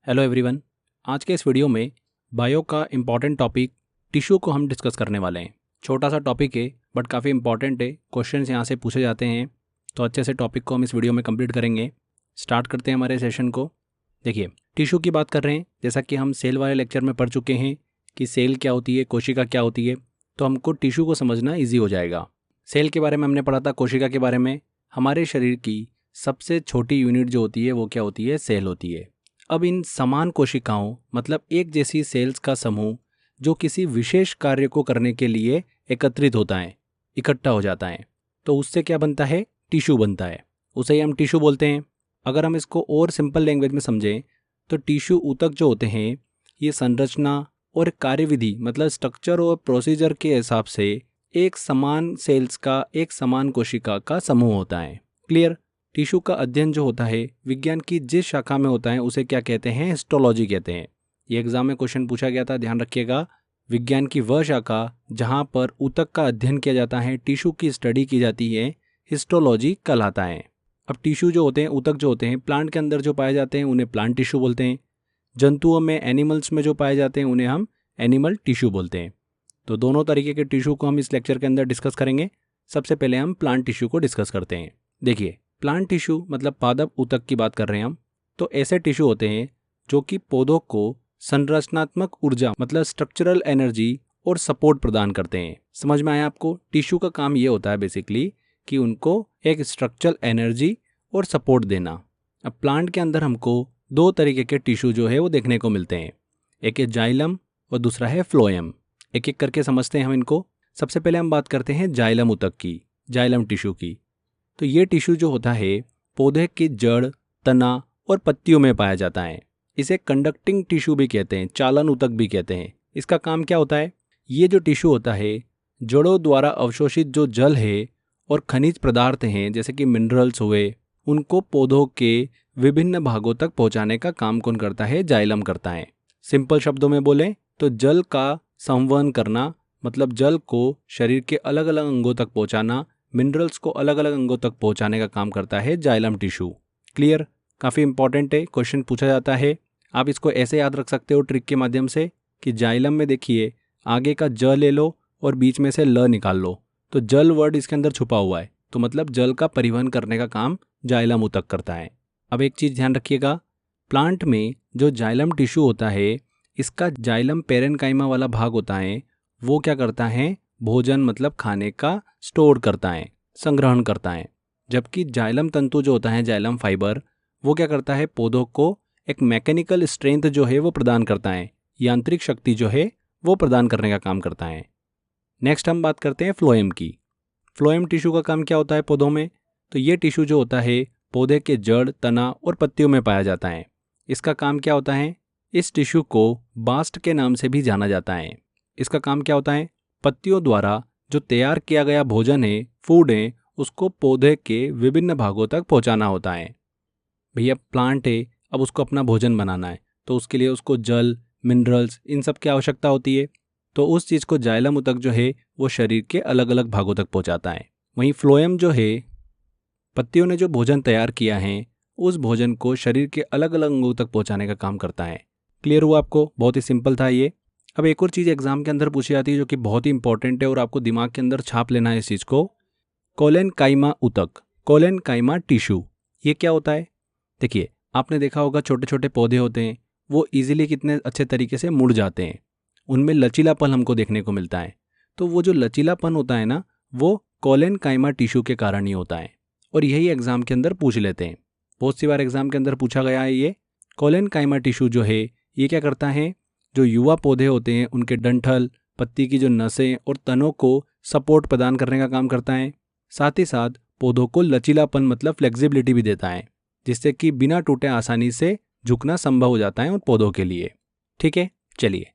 Hello everyone. आज के इस वीडियो में बायो का इम्पॉर्टेंट टॉपिक टिश्यू को हम डिस्कस करने वाले हैं। छोटा सा टॉपिक है बट काफ़ी इंपॉर्टेंट है। क्वेश्चंस यहाँ से पूछे जाते हैं, तो अच्छे से टॉपिक को हम इस वीडियो में कंप्लीट करेंगे। स्टार्ट करते हैं हमारे सेशन को। देखिए, टिश्यू की बात कर रहे हैं। जैसा कि हम सेल वाले लेक्चर में पढ़ चुके हैं कि सेल क्या होती है, कोशिका क्या होती है, तो हमको टिश्यू को समझना ईजी हो जाएगा। सेल के बारे में हमने पढ़ा था, कोशिका के बारे में। हमारे शरीर की सबसे छोटी यूनिट जो होती है वो क्या होती है? सेल होती है। अब इन समान कोशिकाओं मतलब एक जैसी सेल्स का समूह जो किसी विशेष कार्य को करने के लिए एकत्रित होता है, इकट्ठा हो जाता है, तो उससे क्या बनता है? टिश्यू बनता है। उसे ही हम टिश्यू बोलते हैं। अगर हम इसको और सिंपल लैंग्वेज में समझें तो टिश्यू ऊतक जो होते हैं ये संरचना और कार्यविधि मतलब स्ट्रक्चर और प्रोसीजर के हिसाब से एक समान सेल्स का, एक समान कोशिका का समूह होता है। क्लियर? टिश्यू का अध्ययन जो होता है विज्ञान की जिस शाखा में होता है उसे क्या कहते हैं? हिस्टोलॉजी कहते हैं। ये एग्जाम में क्वेश्चन पूछा गया था, ध्यान रखिएगा। विज्ञान की वह शाखा जहाँ पर ऊतक का अध्ययन किया जाता है, टिश्यू की स्टडी की जाती है, हिस्टोलॉजी कहलाता है। अब टिश्यू जो होते हैं, ऊतक जो होते हैं, प्लांट के अंदर जो पाए जाते हैं उन्हें प्लांट टिश्यू बोलते हैं। जंतुओं में, एनिमल्स में जो पाए जाते हैं उन्हें हम एनिमल टिश्यू बोलते हैं। तो दोनों तरीके के टिश्यू को हम इस लेक्चर के अंदर डिस्कस करेंगे। सबसे पहले हम प्लांट टिश्यू को डिस्कस करते हैं। देखिए, प्लांट टिश्यू मतलब पादप ऊतक की बात कर रहे हैं हम। तो ऐसे टिश्यू होते हैं जो कि पौधों को संरचनात्मक ऊर्जा मतलब स्ट्रक्चरल एनर्जी और सपोर्ट प्रदान करते हैं। समझ में आया आपको? टिश्यू का काम ये होता है बेसिकली कि उनको एक स्ट्रक्चरल एनर्जी और सपोर्ट देना। अब प्लांट के अंदर हमको दो तरीके के टिश्यू जो है वो देखने को मिलते हैं। एक है जाइलम और दूसरा है फ्लोएम। एक एक करके समझते हैं हम इनको। सबसे पहले हम बात करते हैं जाइलम ऊतक की, जाइलम टिश्यू की। तो ये टिश्यू जो होता है पौधे की जड़, तना और पत्तियों में पाया जाता है। इसे कंडक्टिंग टिश्यू भी कहते हैं, चालन ऊतक भी कहते हैं। इसका काम क्या होता है? ये जो टिश्यू होता है जड़ों द्वारा अवशोषित जो जल है और खनिज पदार्थ हैं जैसे कि मिनरल्स हुए, उनको पौधों के विभिन्न भागों तक पहुंचाने का काम कौन करता है? जाइलम करता है। सिंपल शब्दों में बोले तो जल का संवहन करना मतलब जल को शरीर के अलग अलग अंगों तक पहुंचाना, मिनरल्स को अलग अलग अंगों तक पहुंचाने का काम करता है जाइलम टिश्यू। क्लियर? काफ़ी इंपॉर्टेंट है, क्वेश्चन पूछा जाता है। आप इसको ऐसे याद रख सकते हो ट्रिक के माध्यम से कि जाइलम में देखिए आगे का ज ले लो और बीच में से ल निकाल लो, तो जल वर्ड इसके अंदर छुपा हुआ है, तो मतलब जल का परिवहन करने का काम जाइलम ऊतक करता है। अब एक चीज़ ध्यान रखिएगा, प्लांट में जो जाइलम टिश्यू होता है इसका जाइलम पेरेन्काइमा वाला भाग होता है, वो क्या करता है? भोजन मतलब खाने का स्टोर करता है, संग्रहण करता है। जबकि जाइलम तंतु जो होता है, जाइलम फाइबर, वो क्या करता है? पौधों को एक मैकेनिकल स्ट्रेंथ जो है वो प्रदान करता है, यांत्रिक शक्ति जो है वो प्रदान करने का काम करता है। नेक्स्ट हम बात करते हैं फ्लोएम की। फ्लोएम टिश्यू का काम क्या होता है पौधों में? तो ये टिश्यू जो होता है पौधे के जड़, तना और पत्तियों में पाया जाता है। इसका काम क्या होता है? इस टिश्यू को बास्ट के नाम से भी जाना जाता है। इसका काम क्या होता है? पत्तियों द्वारा जो तैयार किया गया भोजन है, फूड है, उसको पौधे के विभिन्न भागों तक पहुंचाना होता है। भैया प्लांट है, अब उसको अपना भोजन बनाना है, तो उसके लिए उसको जल, मिनरल्स, इन सब की आवश्यकता होती है। तो उस चीज़ को जाइलम ऊतक जो है वो शरीर के अलग अलग भागों तक पहुंचाता है। वहीं फ्लोएम जो है पत्तियों ने जो भोजन तैयार किया है उस भोजन को शरीर के अलग अलग अंगों तक पहुंचाने का काम करता है। क्लियर हुआ आपको? बहुत ही सिंपल था ये। अब एक और चीज़ एग्जाम के अंदर पूछी जाती है जो कि बहुत ही इंपॉर्टेंट है और आपको दिमाग के अंदर छाप लेना है इस चीज़ को। कोलेनकाइमा ऊतक, कोलेनकाइमा टिश्यू, ये क्या होता है? देखिए, आपने देखा होगा छोटे छोटे पौधे होते हैं, वो इजीली कितने अच्छे तरीके से मुड़ जाते हैं, उनमें लचीलापन हमको देखने को मिलता है। तो वो जो लचीलापन होता है ना, वो कोलेनकाइमा टिश्यू के कारण ही होता है। और यही एग्जाम के अंदर पूछ लेते हैं, बहुत सी बार एग्जाम के अंदर पूछा गया है। ये कोलेनकाइमा टिश्यू जो है ये क्या करता है? जो युवा पौधे होते हैं उनके डंठल, पत्ती की जो नसें और तनों को सपोर्ट प्रदान करने का काम करता है। साथ ही साथ पौधों को लचीलापन मतलब फ्लेक्सिबिलिटी भी देता है, जिससे कि बिना टूटे आसानी से झुकना संभव हो जाता है उन पौधों के लिए। ठीक है, चलिए,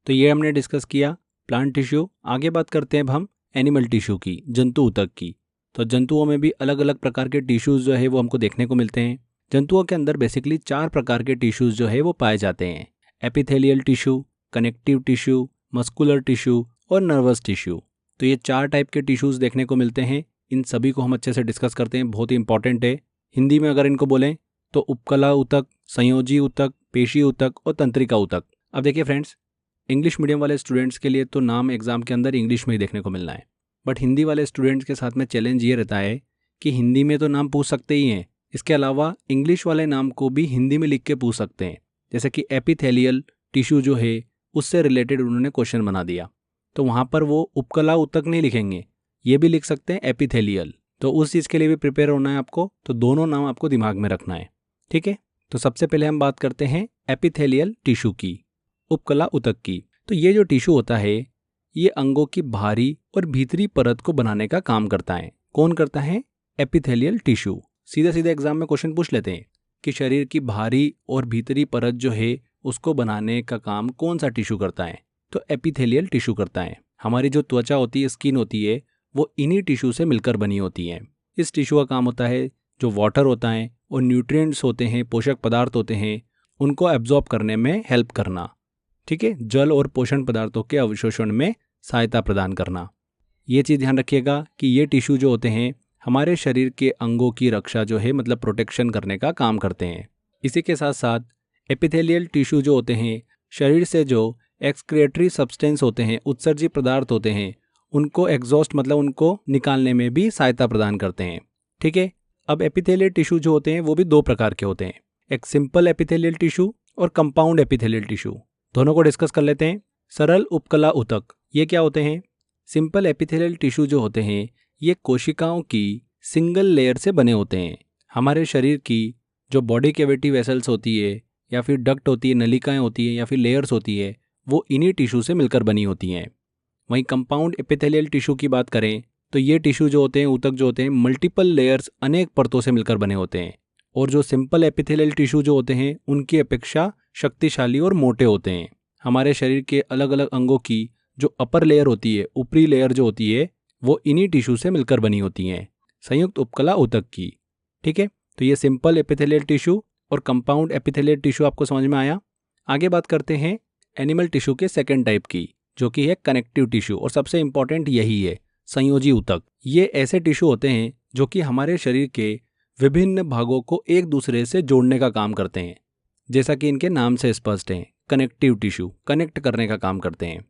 तो ये हमने डिस्कस किया प्लांट टिश्यू। आगे बात करते हैं अब हम एनिमल टिश्यू की, जंतु ऊतक की। तो जंतुओं में भी अलग अलग प्रकार के टिश्यूज़ जो है वो हमको देखने को मिलते हैं। जंतुओं के अंदर बेसिकली 4 प्रकार के टिश्यूज़ जो है वो पाए जाते हैं: epithelial tissue, connective tissue, muscular tissue और नर्वस टिश्यू। तो ये 4 टाइप के टिश्यूज़ देखने को मिलते हैं। इन सभी को हम अच्छे से डिस्कस करते हैं, बहुत ही इंपॉर्टेंट है। हिंदी में अगर इनको बोलें तो उपकला ऊतक, संयोजी ऊतक, पेशी ऊतक और तंत्रिका ऊतक। अब देखिए फ्रेंड्स, इंग्लिश मीडियम वाले स्टूडेंट्स के लिए तो नाम एग्जाम के अंदर इंग्लिश में ही देखने को मिलना है, बट हिंदी वाले स्टूडेंट्स के साथ में चैलेंज ये रहता है कि हिंदी में तो नाम पूछ सकते ही हैं, इसके अलावा इंग्लिश वाले नाम को भी हिंदी में लिख के पूछ सकते हैं। जैसे कि एपिथेलियल टिश्यू जो है उससे रिलेटेड उन्होंने क्वेश्चन बना दिया, तो वहाँ पर वो उपकला ऊतक नहीं लिखेंगे, ये भी लिख सकते हैं एपिथेलियल। तो उस चीज़ के लिए भी प्रिपेयर होना है आपको, तो दोनों नाम आपको दिमाग में रखना है, ठीक है। तो सबसे पहले हम बात करते हैं एपिथेलियल टिश्यू की, उपकला ऊतक की। तो ये जो टिश्यू होता है ये अंगों की बाहरी और भीतरी परत को बनाने का काम करता है। कौन करता है? Epithelial tissue. सीधे सीधे एग्जाम में क्वेश्चन पूछ लेते हैं कि शरीर की बाहरी और भीतरी परत जो है उसको बनाने का काम कौन सा टिश्यू करता है? तो एपिथेलियल टिश्यू करता है। हमारी जो त्वचा होती है, स्किन होती है, वो इन्हीं टिश्यू से मिलकर बनी होती है। इस टिश्यू का काम होता है जो वाटर होता है और न्यूट्रिएंट्स होते हैं, पोषक पदार्थ होते हैं, उनको एब्जॉर्ब करने में हेल्प करना, ठीक है, जल और पोषण पदार्थों के अवशोषण में सहायता प्रदान करना। ये चीज़ ध्यान रखिएगा कि ये टिश्यू जो होते हैं हमारे शरीर के अंगों की रक्षा जो है मतलब प्रोटेक्शन करने का काम करते हैं। इसी के साथ साथ एपिथेलियल टिश्यू जो होते हैं शरीर से जो एक्सक्रिएटरी सब्सटेंस होते हैं, उत्सर्जी पदार्थ होते हैं, उनको एग्जॉस्ट मतलब उनको निकालने में भी सहायता प्रदान करते हैं, ठीक है। अब एपिथेलियल टिश्यू जो होते हैं वो भी दो प्रकार के होते हैं, एक सिंपल एपिथेलियल टिश्यू और कंपाउंड एपिथेलियल टिश्यू। दोनों को डिस्कस कर लेते हैं। सरल उपकला ऊतक, ये क्या होते हैं? सिंपल एपिथेलियल टिश्यू जो होते हैं ये कोशिकाओं की सिंगल लेयर से बने होते हैं। हमारे शरीर की जो बॉडी कैविटी वेसल्स होती है या फिर डक्ट होती है, नलिकाएं होती है या फिर लेयर्स होती है, वो इन्हीं टिश्यू से मिलकर बनी होती हैं। वहीं कंपाउंड एपिथेलियल टिश्यू की बात करें तो ये टिश्यू जो होते हैं, ऊतक जो होते हैं, मल्टीपल लेयर्स अनेक परतों से मिलकर बने होते हैं। और जो सिंपल एपिथेलियल टिश्यू जो होते हैं उनकी अपेक्षा शक्तिशाली और मोटे होते हैं। हमारे शरीर के अलग अलग अंगों की जो अपर लेयर होती है, ऊपरी लेयर जो होती है, वो इन्हीं टिश्यू से मिलकर बनी होती हैं, संयुक्त उपकला ऊतक की, ठीक है। तो ये सिंपल एपिथेलियल टिश्यू और कंपाउंड एपिथेलियल टिश्यू आपको समझ में आया। आगे बात करते हैं एनिमल टिश्यू के सेकेंड टाइप की, जो कि है कनेक्टिव टिश्यू, और सबसे इंपॉर्टेंट यही है, संयोजी ऊतक। ये ऐसे टिश्यू होते हैं जो कि हमारे शरीर के विभिन्न भागों को एक दूसरे से जोड़ने का काम करते हैं। जैसा कि इनके नाम से स्पष्ट है, कनेक्टिव टिश्यू कनेक्ट करने का काम करते हैं।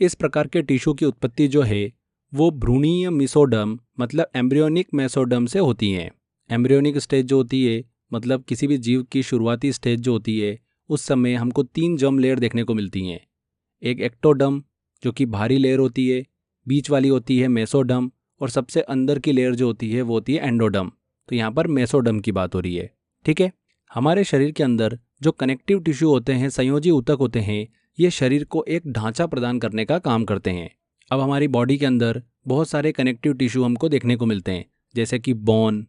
इस प्रकार के टिश्यू की उत्पत्ति जो है वो भ्रूणीय मेसोडर्म मतलब एम्ब्रियोनिक मेसोडर्म से होती है। एम्ब्रियोनिक स्टेज जो होती है मतलब किसी भी जीव की शुरुआती स्टेज जो होती है, उस समय हमको 3 जर्म लेयर देखने को मिलती हैं। एक एक्टोडर्म जो कि भारी लेयर होती है, बीच वाली होती है मेसोडर्म, और सबसे अंदर की लेयर जो होती है वो होती है एंडोडर्म। तो यहाँ पर मेसोडर्म की बात हो रही है, ठीक है। हमारे शरीर के अंदर जो कनेक्टिव टिश्यू होते हैं, संयोजी ऊतक होते हैं, ये शरीर को एक ढांचा प्रदान करने का काम करते हैं। अब हमारी बॉडी के अंदर बहुत सारे कनेक्टिव टिश्यू हमको देखने को मिलते हैं, जैसे कि बोन,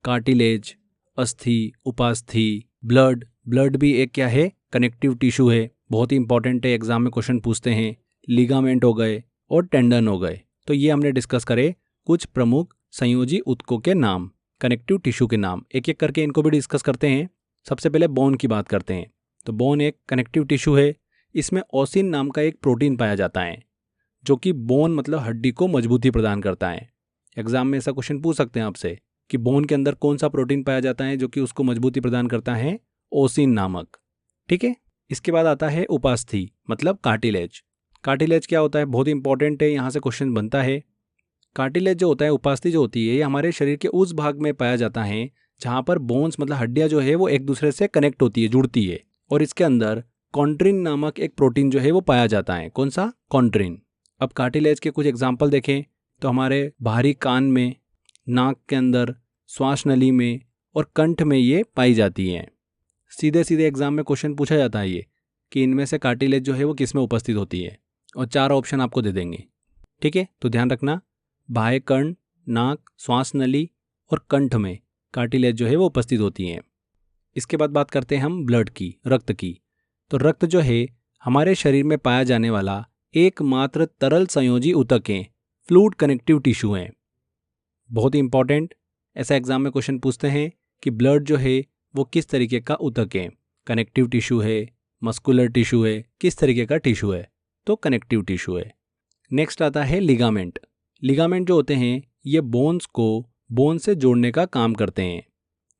कार्टिलेज, अस्थि, उपास्थि, ब्लड भी एक क्या है? कनेक्टिव टिश्यू है, बहुत ही इंपॉर्टेंट है, एग्जाम में क्वेश्चन पूछते हैं। लिगामेंट हो गए और टेंडन हो गए। तो ये हमने डिस्कस करे कुछ प्रमुख संयोजी ऊतकों के नाम, कनेक्टिव टिश्यू के नाम। एक एक करके इनको भी डिस्कस करते हैं। सबसे पहले बोन की बात करते हैं। तो बोन एक कनेक्टिव टिश्यू है। इसमें ओसिन नाम का एक प्रोटीन पाया जाता है जो कि बोन मतलब हड्डी को मजबूती प्रदान करता है। एग्जाम में ऐसा क्वेश्चन पूछ सकते हैं आपसे कि बोन के अंदर कौन सा प्रोटीन पाया जाता है जो कि उसको मजबूती प्रदान करता है? ओसिन नामक, ठीक है। इसके बाद आता है उपास्थि मतलब कार्टिलेज। कार्टिलेज क्या होता है? बहुत इंपॉर्टेंट है, यहाँ से क्वेश्चन बनता है। कार्टिलेज जो होता है, उपास्थि जो होती है, ये हमारे शरीर के उस भाग में पाया जाता है जहाँ पर बोन्स मतलब हड्डियाँ जो है वो एक दूसरे से कनेक्ट होती है, जुड़ती है। और इसके अंदर कॉन्ट्रिन नामक एक प्रोटीन जो है वो पाया जाता है। कौन सा? कॉन्ट्रिन। अब कार्टिलेज के कुछ एग्जाम्पल देखें तो हमारे बाहरी कान में, नाक के अंदर, श्वास नली में और कंठ में ये पाई जाती हैं। सीधे सीधे एग्जाम में क्वेश्चन पूछा जाता है ये कि इनमें से कार्टिलेज जो है वो किस में उपस्थित होती है, और 4 ऑप्शन आपको दे देंगे, ठीक है। तो ध्यान रखना, बाह्य कर्ण, नाक, श्वास नली और कंठ में कार्टिलेज जो है वो उपस्थित होती हैं। इसके बाद बात करते हैं हम ब्लड की, रक्त की। तो रक्त जो है हमारे शरीर में पाया जाने वाला एकमात्र तरल संयोजी ऊतक है, फ्लूइड कनेक्टिव टिश्यू है। बहुत ही इंपॉर्टेंट, ऐसा एग्जाम में क्वेश्चन पूछते हैं कि ब्लड जो है वो किस तरीके का ऊतक है, कनेक्टिव टिश्यू है, मस्कुलर टिश्यू है, किस तरीके का टिश्यू है? तो कनेक्टिव टिश्यू है। नेक्स्ट आता है लिगामेंट। लिगामेंट जो होते हैं ये बोन्स को बोन से जोड़ने का काम करते हैं।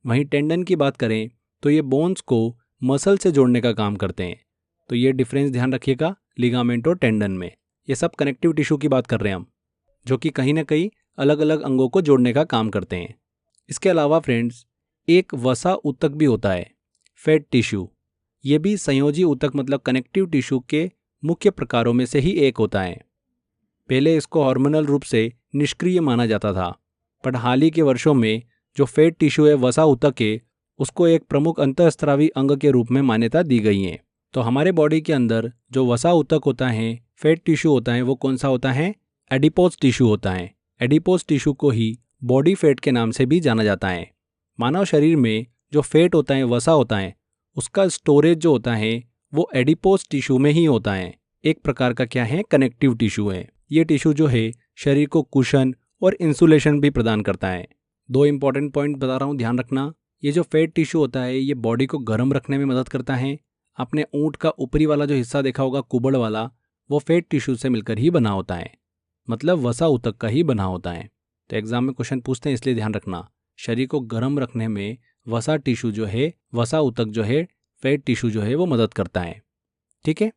वहीं टेंडन की बात करें तो ये बोन्स को मसल से जोड़ने का काम करते हैं। तो ये डिफरेंस ध्यान रखिएगा लिगामेंट और टेंडन में। ये सब कनेक्टिव टिश्यू की बात कर रहे हैं हम, जो कि कहीं ना कहीं अलग अलग अंगों को जोड़ने का काम करते हैं। इसके अलावा फ्रेंड्स एक वसा ऊतक भी होता है, फैट टिश्यू। ये भी संयोजी ऊतक मतलब कनेक्टिव टिश्यू के मुख्य प्रकारों में से ही एक होता है। पहले इसको हार्मोनल रूप से निष्क्रिय माना जाता था, पर हाल ही के वर्षों में जो फैट टिश्यू है, वसा ऊतक है, उसको एक प्रमुख अंतःस्रावी अंग के रूप में मान्यता दी गई है। तो हमारे बॉडी के अंदर जो वसा ऊतक होता है, फैट टिश्यू होता है, वो कौन सा होता है? एडिपोज टिश्यू होता है। एडिपोज टिश्यू को ही बॉडी फैट के नाम से भी जाना जाता है। मानव शरीर में जो फैट होता है, वसा होता है, उसका स्टोरेज जो होता है वो एडिपोज टिश्यू में ही होता है। एक प्रकार का क्या है? कनेक्टिव टिश्यू है। ये टिश्यू जो है शरीर को कुशन और इंसुलेशन भी प्रदान करता है। दो इंपॉर्टेंट पॉइंट बता रहा हूँ, ध्यान रखना। ये जो फैट टिश्यू होता है ये बॉडी को गर्म रखने में मदद करता है। आपने ऊँट का ऊपरी वाला जो हिस्सा देखा होगा, कुबड़ वाला, वो फैट टिश्यू से मिलकर ही बना होता है, मतलब वसा ऊतक का ही बना होता है। तो एग्जाम में क्वेश्चन पूछते हैं, इसलिए ध्यान रखना। शरीर को गर्म रखने में वसा टिश्यू जो है, वसा ऊतक जो है, फैट टिश्यू जो है वो मदद करता है। ठीक है।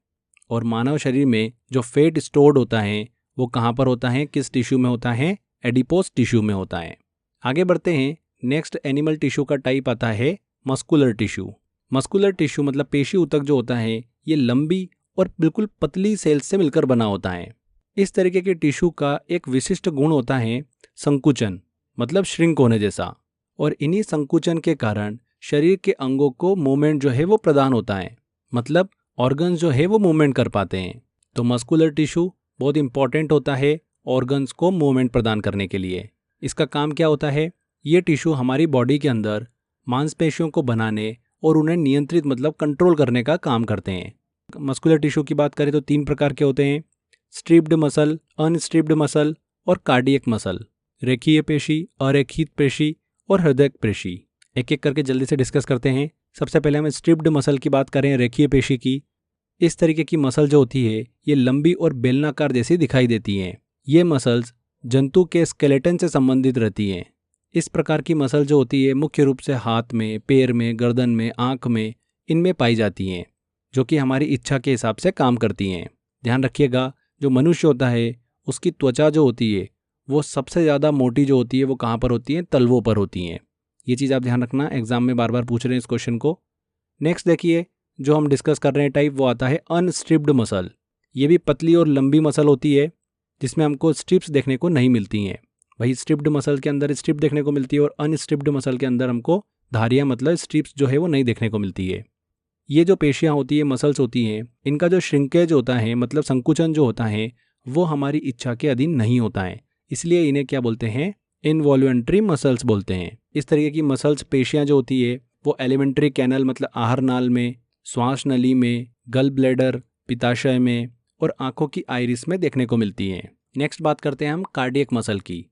और मानव शरीर में जो फैट स्टोर्ड होता है वो कहाँ पर होता है, किस टिश्यू में होता है? एडिपोज टिश्यू में होता है। आगे बढ़ते हैं। नेक्स्ट एनिमल टिश्यू का टाइप आता है मस्कुलर टिश्यू। मस्कुलर टिश्यू मतलब पेशी ऊतक जो होता है ये लंबी और बिल्कुल पतली सेल्स से मिलकर बना होता है। इस तरीके के टिश्यू का एक विशिष्ट गुण होता है संकुचन, मतलब श्रिंक होने जैसा। और इन्हीं संकुचन के कारण शरीर के अंगों को मूवमेंट जो है वो प्रदान होता है, मतलब ऑर्गन्स जो है वो मूवमेंट कर पाते हैं। तो मस्कुलर टिश्यू बहुत इंपॉर्टेंट होता है ऑर्गन्स को मूवमेंट प्रदान करने के लिए। इसका काम क्या होता है? ये टिश्यू हमारी बॉडी के अंदर मांसपेशियों को बनाने और उन्हें नियंत्रित मतलब कंट्रोल करने का काम करते हैं। मस्कुलर टिश्यू की बात करें तो 3 प्रकार के होते हैं, स्ट्रिप्ड मसल, अनस्ट्रिप्ड मसल और कार्डियक मसल। रेखीय पेशी, अरेखित पेशी और हृदय पेशी। एक एक करके जल्दी से डिस्कस करते हैं। सबसे पहले हम स्ट्रिप्ड मसल की बात करें, रेखीय पेशी की। इस तरीके की मसल जो होती है ये लंबी और बेलनाकार जैसी दिखाई देती हैं। ये मसल्स जंतु के स्केलेटन से संबंधित रहती हैं। इस प्रकार की मसल जो होती है मुख्य रूप से हाथ में, पैर में, गर्दन में, आँख में, इनमें पाई जाती हैं, जो कि हमारी इच्छा के हिसाब से काम करती हैं। ध्यान रखिएगा, जो मनुष्य होता है उसकी त्वचा जो होती है वो सबसे ज़्यादा मोटी जो होती है वो कहाँ पर होती है? तलवों पर होती हैं। ये चीज़ आप ध्यान रखना, एग्जाम में बार बार पूछ रहे हैं इस क्वेश्चन को। नेक्स्ट देखिए, जो हम डिस्कस कर रहे हैं टाइप, वो आता है अनस्ट्रिप्ड मसल। ये भी पतली और लंबी मसल होती है जिसमें हमको स्ट्रिप्स देखने को नहीं मिलती हैं। वही स्ट्रिप्ड मसल के अंदर स्ट्रिप देखने को मिलती है और अनस्ट्रिप्ड मसल के अंदर हमको धारियाँ मतलब स्ट्रिप्स जो है वो नहीं देखने को मिलती है। ये जो पेशियाँ होती है, मसल्स होती हैं, इनका जो श्रिंकेज होता है मतलब संकुचन जो होता है वो हमारी इच्छा के अधीन नहीं होता है, इसलिए इन्हें क्या बोलते हैं? इनवॉल्यूंट्री मसल्स बोलते हैं। इस तरीके की मसल्स, पेशियाँ जो होती है वो एलिमेंट्री कैनल मतलब आहार नाल में, श्वास नली में, गल ब्लैडर, पित्ताशय में और आंखों की आइरिस में देखने को मिलती हैं। नेक्स्ट बात करते हैं हम कार्डियक मसल की।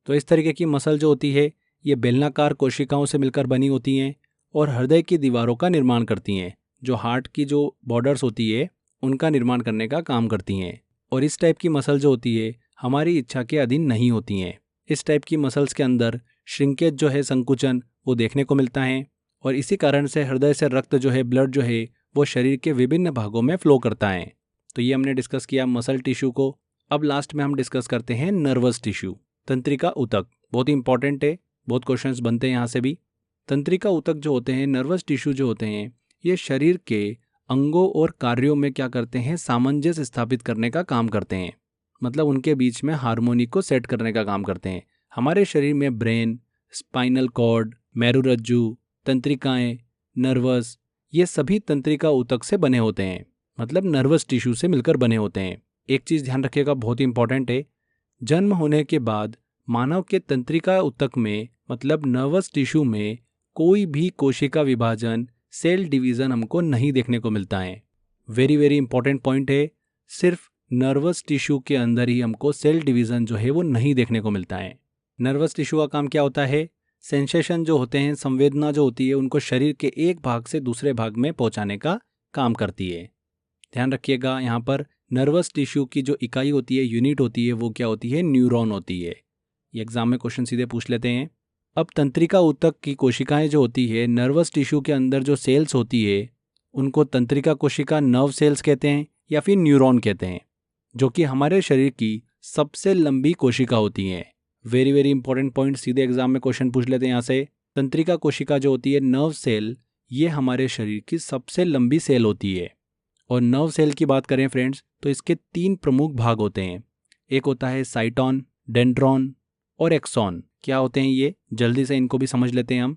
तो इस तरीके की मसल जो होती है ये बेलनाकार कोशिकाओं से मिलकर बनी होती हैं और हृदय की दीवारों का निर्माण करती हैं, जो हार्ट की जो बॉर्डर्स होती है उनका निर्माण करने का काम करती हैं। और इस टाइप की मसल जो होती है हमारी इच्छा के अधीन नहीं होती हैं। इस टाइप की मसल्स के अंदर श्रिंकेज जो है, संकुचन, वो देखने को मिलता है और इसी कारण से हृदय से रक्त जो है, ब्लड जो है, वो शरीर के विभिन्न भागों में फ्लो करता है। तो ये हमने डिस्कस किया मसल टिश्यू को। अब लास्ट में हम डिस्कस करते हैं नर्वस टिश्यू, तंत्रिका ऊतक। बहुत ही इंपॉर्टेंट है, बहुत क्वेश्चंस बनते हैं यहाँ से भी। तंत्रिका ऊतक जो होते हैं, नर्वस टिश्यू जो होते हैं, ये शरीर के अंगों और कार्यों में क्या करते हैं? सामंजस्य स्थापित करने का काम करते हैं, मतलब उनके बीच में हार्मोनी को सेट करने का काम करते हैं। हमारे शरीर में ब्रेन, स्पाइनल कॉर्ड, मेरुरज्जु, तंत्रिकाएं, नर्वस, ये सभी तंत्रिका ऊतक से बने होते हैं, मतलब नर्वस टिश्यू से मिलकर बने होते हैं। एक चीज़ ध्यान रखिएगा, बहुत ही इंपॉर्टेंट है, जन्म होने के बाद मानव के तंत्रिका ऊतक में मतलब नर्वस टिश्यू में कोई भी कोशिका विभाजन, सेल डिवीज़न हमको नहीं देखने को मिलता है। वेरी वेरी इंपॉर्टेंट पॉइंट है, सिर्फ नर्वस टिश्यू के अंदर ही हमको सेल डिवीज़न जो है वो नहीं देखने को मिलता है। नर्वस टिश्यू का काम क्या होता है? सेंसेशन जो होते हैं, संवेदना जो होती है, उनको शरीर के एक भाग से दूसरे भाग में पहुंचाने का काम करती है। ध्यान रखिएगा, यहाँ पर नर्वस टिश्यू की जो इकाई होती है, यूनिट होती है, वो क्या होती है? न्यूरॉन होती है। ये एग्जाम में क्वेश्चन सीधे पूछ लेते हैं। अब तंत्रिका ऊतक की कोशिकाएं जो होती है, नर्वस टिश्यू के अंदर जो सेल्स होती है उनको तंत्रिका कोशिका नर्व सेल्स कहते हैं या फिर न्यूरॉन कहते हैं, जो कि हमारे शरीर की सबसे लंबी कोशिका होती हैं। वेरी वेरी इंपॉर्टेंट पॉइंट, सीधे एग्जाम में क्वेश्चन पूछ लेते हैं यहाँ से। तंत्रिका कोशिका जो होती है नर्व सेल, ये हमारे शरीर की सबसे लंबी सेल होती है। और नर्व सेल की बात करें फ्रेंड्स तो इसके 3 प्रमुख भाग होते हैं। एक होता है साइटोन, डेंड्रॉन और एक्सॉन। क्या होते हैं ये, जल्दी से इनको भी समझ लेते हैं हम।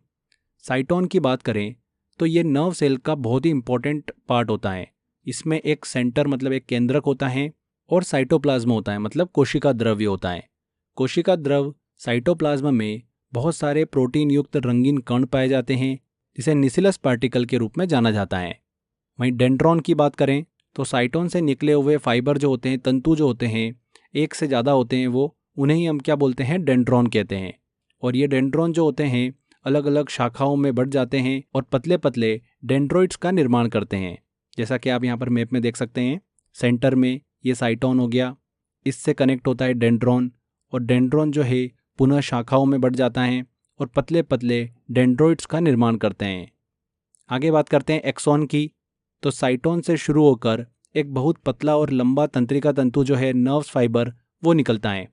साइटोन की बात करें तो ये नर्व सेल का बहुत ही इंपॉर्टेंट पार्ट होता है। इसमें एक सेंटर मतलब एक केंद्रक होता है और साइटोप्लाज्म होता है मतलब कोशिका द्रव्य होता है। कोशिका द्रव साइटोप्लाज्म में बहुत सारे प्रोटीन युक्त रंगीन कण पाए जाते हैं, जिसे निसिलस पार्टिकल के रूप में जाना जाता है। वहीं डेंड्रॉन की बात करें तो साइटोन से निकले हुए फाइबर जो होते हैं, तंतु जो होते हैं, एक से ज़्यादा होते हैं, वो उन्हें ही हम क्या बोलते हैं, डेंड्रॉन कहते हैं। और ये डेंड्रॉन जो होते हैं अलग अलग शाखाओं में बढ़ जाते हैं और पतले पतले डेंड्रोइड्स का निर्माण करते हैं। जैसा कि आप यहाँ पर मैप में देख सकते हैं, सेंटर में ये साइटोन हो गया, इससे कनेक्ट होता है डेंड्रॉन, और डेंड्रॉन जो है पुनः शाखाओं में बढ़ जाता है और पतले पतले डेंड्रोइड्स का निर्माण करते हैं। आगे बात करते हैं एक्सॉन की। तो साइटोन से शुरू होकर एक बहुत पतला और लंबा तंत्रिका तंतु जो है नर्व्स फाइबर, वो निकलता है।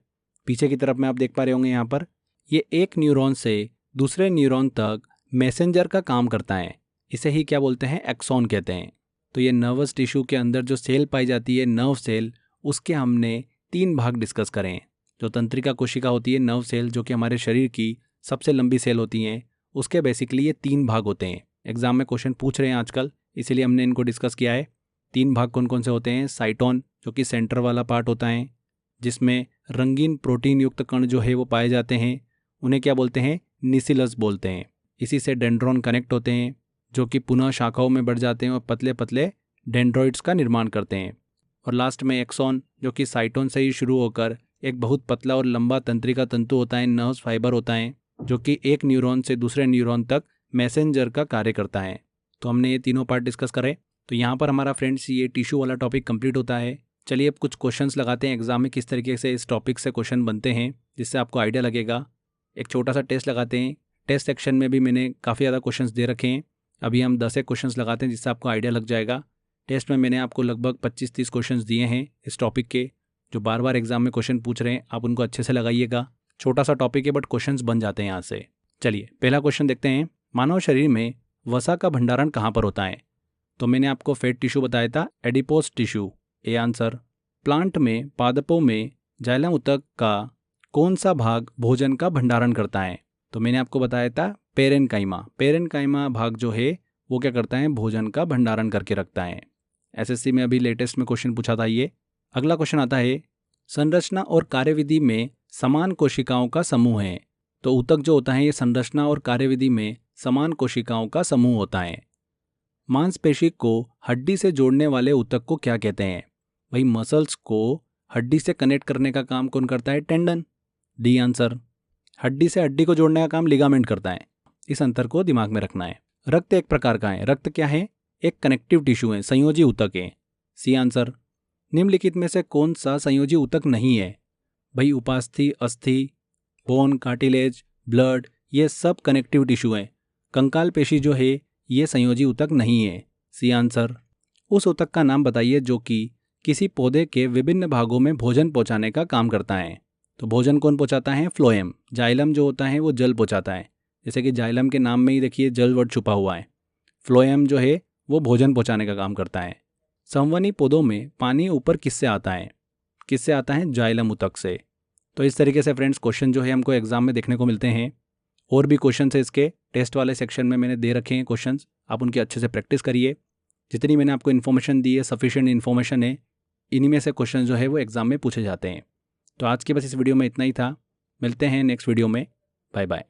पीछे की तरफ में आप देख पा रहे होंगे यहाँ पर, ये एक न्यूरॉन से दूसरे न्यूरॉन तक मैसेंजर का काम करता है। इसे ही क्या बोलते हैं, एक्सॉन कहते हैं। तो ये नर्वस टिश्यू के अंदर जो सेल पाई जाती है नर्व सेल, उसके हमने 3 भाग डिस्कस करें। जो तंत्रिका कोशिका होती है नर्व सेल, जो कि हमारे शरीर की सबसे लंबी सेल होती हैं, उसके बेसिकली ये 3 भाग होते हैं। एग्जाम में क्वेश्चन पूछ रहे हैं आजकल, इसीलिए हमने इनको डिस्कस किया है। 3 भाग कौन कौन से होते हैं। साइटोन जो कि सेंटर वाला पार्ट होता है, जिसमें रंगीन प्रोटीन युक्त कण जो है वो पाए जाते हैं, उन्हें क्या बोलते हैं, निसिलस बोलते हैं। इसी से डेंड्रॉन कनेक्ट होते हैं, जो कि पुनः शाखाओं में बढ़ जाते हैं और पतले पतले डेंड्रॉइड्स का निर्माण करते हैं। और लास्ट में एक्सॉन, जो कि साइटोन से ही शुरू होकर एक बहुत पतला और लंबा तंत्रिका तंतु होता है, नर्व्स फाइबर होता है, जो कि एक न्यूरॉन से दूसरे न्यूरॉन तक मैसेंजर का कार्य करता है। तो हमने ये तीनों पार्ट डिस्कस करे। तो यहाँ पर हमारा फ्रेंड्स ये टिश्यू वाला टॉपिक कंप्लीट होता है। चलिए अब कुछ क्वेश्चंस लगाते हैं एग्जाम में, किस तरीके से इस टॉपिक से क्वेश्चन बनते हैं, जिससे आपको आइडिया लगेगा। एक छोटा सा टेस्ट लगाते हैं। टेस्ट सेक्शन में भी मैंने काफ़ी ज़्यादा क्वेश्चंस दे रखे हैं। अभी हम 10 एक क्वेश्चंस लगाते हैं, जिससे आपको आइडिया लग जाएगा। टेस्ट में मैंने आपको लगभग 25-30 क्वेश्चंस दिए हैं इस टॉपिक के, जो बार बार एग्जाम में क्वेश्चन पूछ रहे हैं। आप उनको अच्छे से लगाइएगा। छोटा सा टॉपिक है बट क्वेश्चंस बन जाते हैं यहाँ से। चलिए पहला क्वेश्चन देखते हैं। मानव शरीर में वसा का भंडारण कहाँ पर होता है। तो मैंने आपको फैट टिश्यू बताया था, adipose tissue, A answer. Plant में, पादपों में जाइलम ऊतक का कौन सा भाग भोजन का भंडारण करता है। तो मैंने आपको बताया था पेरेनकाइमा। पेरेनकाइमा भाग जो है वो क्या करता है, भोजन का भंडारण करके रखता है। एसएससी में अभी लेटेस्ट में क्वेश्चन पूछा था ये। अगला क्वेश्चन आता है, संरचना और कार्यविधि में समान कोशिकाओं का समूह है। तो ऊतक जो होता है ये संरचना और कार्यविधि में समान कोशिकाओं का समूह होता है। मांसपेशी को हड्डी से जोड़ने वाले ऊतक को क्या कहते हैं। भाई मसल्स को हड्डी से कनेक्ट करने का काम कौन करता है, टेंडन, डी आंसर। हड्डी से हड्डी को जोड़ने का काम लिगामेंट करता है। इस अंतर को दिमाग में रखना है। रक्त एक प्रकार का है। रक्त क्या है, एक कनेक्टिव टिश्यू है, संयोजी ऊतक है, सी आंसर। निम्नलिखित में से कौन सा संयोजी ऊतक नहीं है। भाई उपास्थि, अस्थि, बोन, कार्टिलेज, ब्लड, ये सब कनेक्टिव टिश्यू है। कंकाल पेशी जो है ये संयोजी ऊतक नहीं है, सी आंसर। उस ऊतक का नाम बताइए जो कि किसी पौधे के विभिन्न भागों में भोजन पहुंचाने का काम करता है। तो भोजन कौन पहुंचाता है, फ्लोएम। जाइलम जो होता है वो जल पहुंचाता है, जैसे कि जाइलम के नाम में ही देखिए जल वर्ड छुपा हुआ है। फ्लोएम जो है वो भोजन पहुंचाने का काम करता है। संवहनी पौधों में पानी ऊपर किससे आता है, किससे आता है, जाइलम ऊतक से। तो इस तरीके से फ्रेंड्स क्वेश्चन जो है हमको एग्जाम में देखने को मिलते हैं। और भी क्वेश्चन है इसके टेस्ट वाले सेक्शन में मैंने दे रखे हैं क्वेश्चंस, आप उनकी अच्छे से प्रैक्टिस करिए। जितनी मैंने आपको इन्फॉर्मेशन दी है सफिशिएंट इन्फॉर्मेशन है, इन्हीं में से क्वेश्चन जो है वो एग्जाम में पूछे जाते हैं। तो आज के बस इस वीडियो में इतना ही था। मिलते हैं नेक्स्ट वीडियो में। Bye bye.